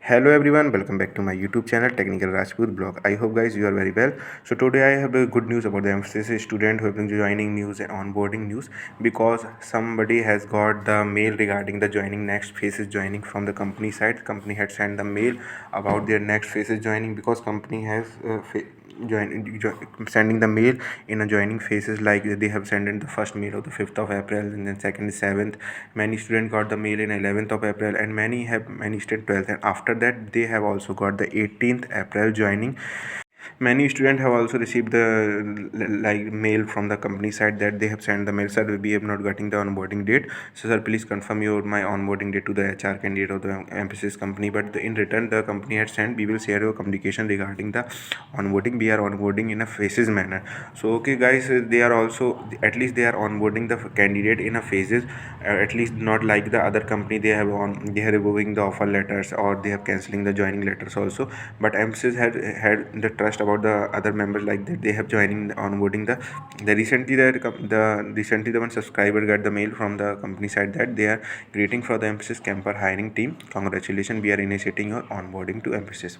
Hello everyone, welcome back to my YouTube channel Technical Rajput blog. I hope guys you are very well. So today I have the good news about the Mphasis student who have been joining news and onboarding news, because somebody has got the mail regarding the joining next phases joining from the company side. Company had sent the mail about their next phases joining, because company has sending the mail in a joining phases, like they have sent in the first mail of the 5th of April, and then second is 7th. Many students got the mail in 11th of April, and many students 12th, and after that they have also got the 18th April joining. Many students have also received the like mail from the company side that they have sent the mail, sir, we have not getting the onboarding date, so sir please confirm your my onboarding date to the HR candidate of the Mphasis company. But in return the company had sent, we will share your communication regarding the onboarding. We are onboarding in a phases manner. So okay guys, they are also, at least they are onboarding the candidate in a phases, at least not like the other company, they are removing the offer letters or they are cancelling the joining letters also. But Mphasis had the trust about the other members, like that they have joining onboarding the recently the one subscriber got the mail from the company side that they are greeting for the Mphasis camper hiring team, congratulations, we are initiating your onboarding to Mphasis.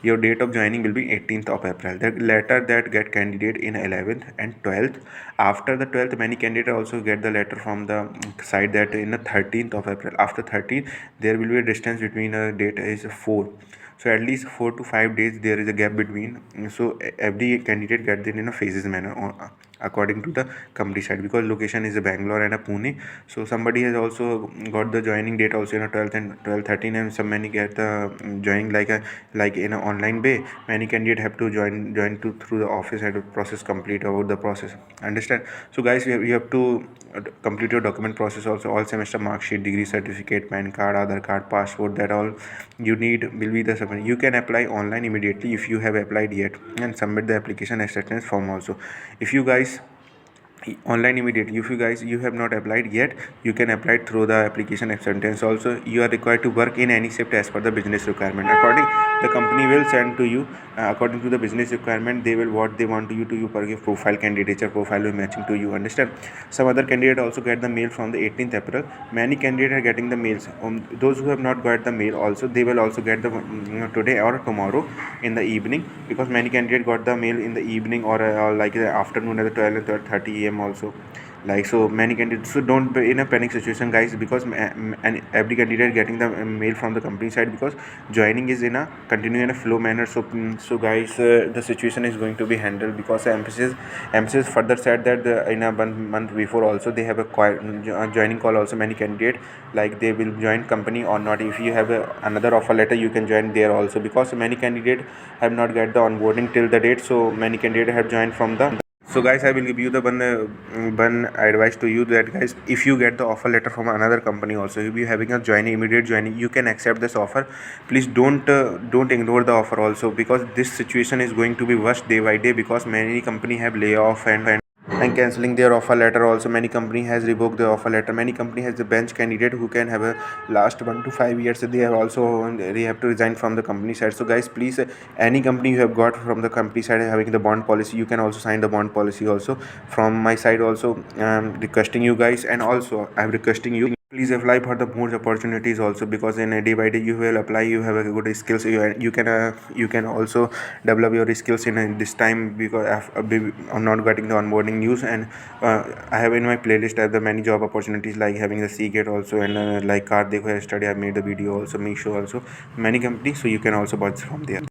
Your date of joining will be 18th of April. The letter that get candidate in 11th and 12th. After the 12th, many candidates also get the letter from the side that in the 13th of April. After 13th, there will be a distance between a date is 4. So at least 4 to 5 days there is a gap between. So every candidate get it in a phases manner according to the company side, because location is a Bangalore and a Pune. So somebody has also got the joining date also in a 12th and 12 13, and some many get the joining like in an online way. Many candidate have to join to through the office and process complete about the process, understand. So guys, you have to complete your document process also, all semester mark sheet, degree certificate, PAN card, Aadhaar card, passport, that all you need will be the submit. You can apply online immediately if you have applied yet, and submit the application acceptance form also. If you guys online immediately, if you guys you have not applied yet, you can apply through the application acceptance also. You are required to work in any shift as per the business requirement. According, the company will send to you according to the business requirement. They will what they want you to you per profile, candidature profile will matching to you, understand. Some other candidate also get the mail from the 18th April. Many candidates are getting the mails. Those who have not got the mail also, they will also get the today or tomorrow in the evening, because many candidates got the mail in the evening or like the afternoon at the 12 and 12:30 a.m. also, like. So many candidates, so don't be in a panic situation guys, because and every candidate getting the mail from the company side, because joining is in a continue in a flow manner. So so guys, the situation is going to be handled, because emphasis further said that in a 1 month before also they have a joining call also. Many candidate like they will join company or not. If you have another offer letter, you can join there also, because many candidate have not get the onboarding till the date. So many candidate have joined from the. So guys, I will give you the one advice to you, that guys, if you get the offer letter from another company also, if you having a joining, immediate joining, you can accept this offer. Please don't ignore the offer also, because this situation is going to be worse day by day, because many company have layoff and cancelling their offer letter also. Many company has revoked the offer letter. Many company has the bench candidate who can have a last 1 to 5 years, they have also they have to resign from the company side. So guys, please, any company you have got from the company side having the bond policy, you can also sign the bond policy also. From my side also, requesting you guys, and also I'm requesting you, please apply for the more opportunities also, because in a day by day you will apply, you have a good skills, you can also develop your skills in this time, because I'm not getting the onboarding news. And I have in my playlist I have the many job opportunities, like having the Seagate also, and like car dekho study, I made the video also, make sure also many companies, so you can also watch from there.